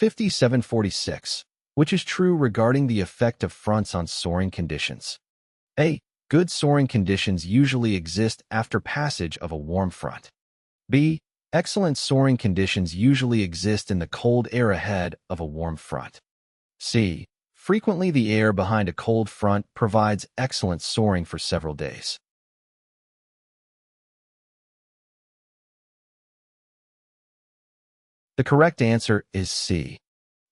5746, which is true regarding the effect of fronts on soaring conditions. A. Good soaring conditions usually exist after passage of a warm front. B. Excellent soaring conditions usually exist in the cold air ahead of a warm front. C. Frequently the air behind a cold front provides excellent soaring for several days. The correct answer is C.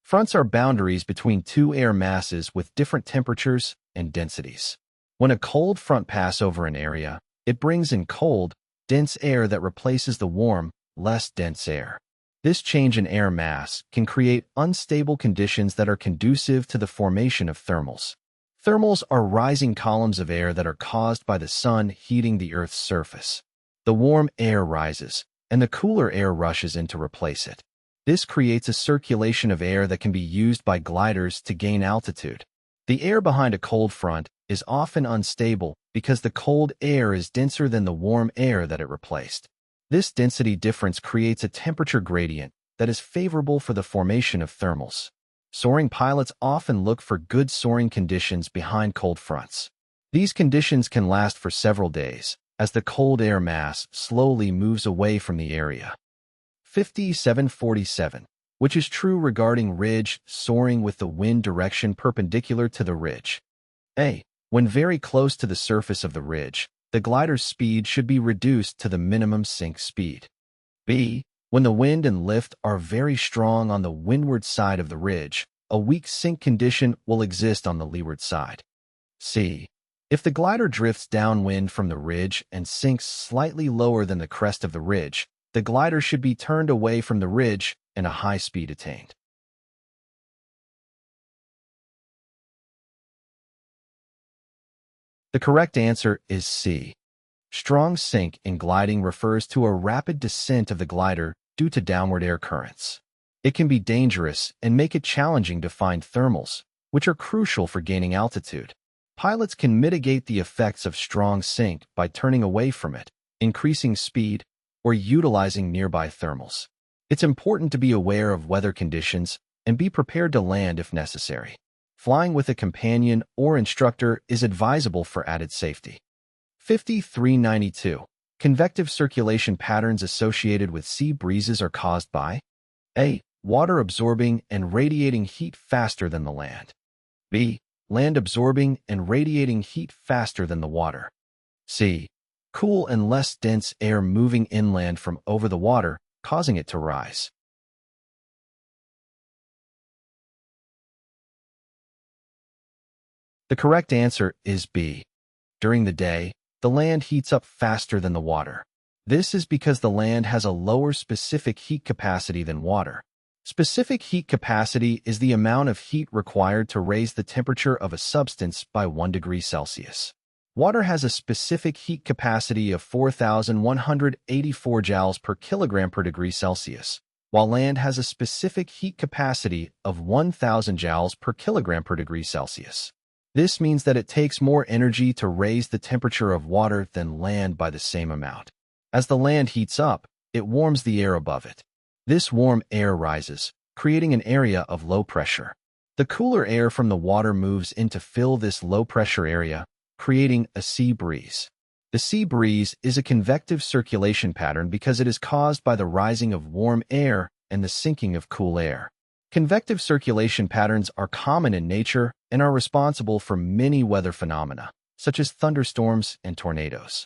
Fronts are boundaries between two air masses with different temperatures and densities. When a cold front passes over an area, it brings in cold, dense air that replaces the warm, less dense air. This change in air mass can create unstable conditions that are conducive to the formation of thermals. Thermals are rising columns of air that are caused by the sun heating the Earth's surface. The warm air rises, and the cooler air rushes in to replace it. This creates a circulation of air that can be used by gliders to gain altitude. The air behind a cold front is often unstable because the cold air is denser than the warm air that it replaced. This density difference creates a temperature gradient that is favorable for the formation of thermals. Soaring pilots often look for good soaring conditions behind cold fronts. These conditions can last for several days as the cold air mass slowly moves away from the area. 5747, which is true regarding ridge soaring with the wind direction perpendicular to the ridge. A. When very close to the surface of the ridge, the glider's speed should be reduced to the minimum sink speed. B. When the wind and lift are very strong on the windward side of the ridge, a weak sink condition will exist on the leeward side. C. If the glider drifts downwind from the ridge and sinks slightly lower than the crest of the ridge, the glider should be turned away from the ridge and a high speed attained. The correct answer is C. Strong sink in gliding refers to a rapid descent of the glider due to downward air currents. It can be dangerous and make it challenging to find thermals, which are crucial for gaining altitude. Pilots can mitigate the effects of strong sink by turning away from it, increasing speed, or utilizing nearby thermals. It's important to be aware of weather conditions and be prepared to land if necessary. Flying with a companion or instructor is advisable for added safety. 5392. Convective circulation patterns associated with sea breezes are caused by A. Water absorbing and radiating heat faster than the land. B. Land absorbing and radiating heat faster than the water. C. Cool and less dense air moving inland from over the water, causing it to rise. The correct answer is B. During the day, the land heats up faster than the water. This is because the land has a lower specific heat capacity than water. Specific heat capacity is the amount of heat required to raise the temperature of a substance by 1 degree Celsius. Water has a specific heat capacity of 4,184 joules per kilogram per degree Celsius, while land has a specific heat capacity of 1,000 joules per kilogram per degree Celsius. This means that it takes more energy to raise the temperature of water than land by the same amount. As the land heats up, it warms the air above it. This warm air rises, creating an area of low pressure. The cooler air from the water moves in to fill this low-pressure area, creating a sea breeze. The sea breeze is a convective circulation pattern because it is caused by the rising of warm air and the sinking of cool air. Convective circulation patterns are common in nature and are responsible for many weather phenomena, such as thunderstorms and tornadoes.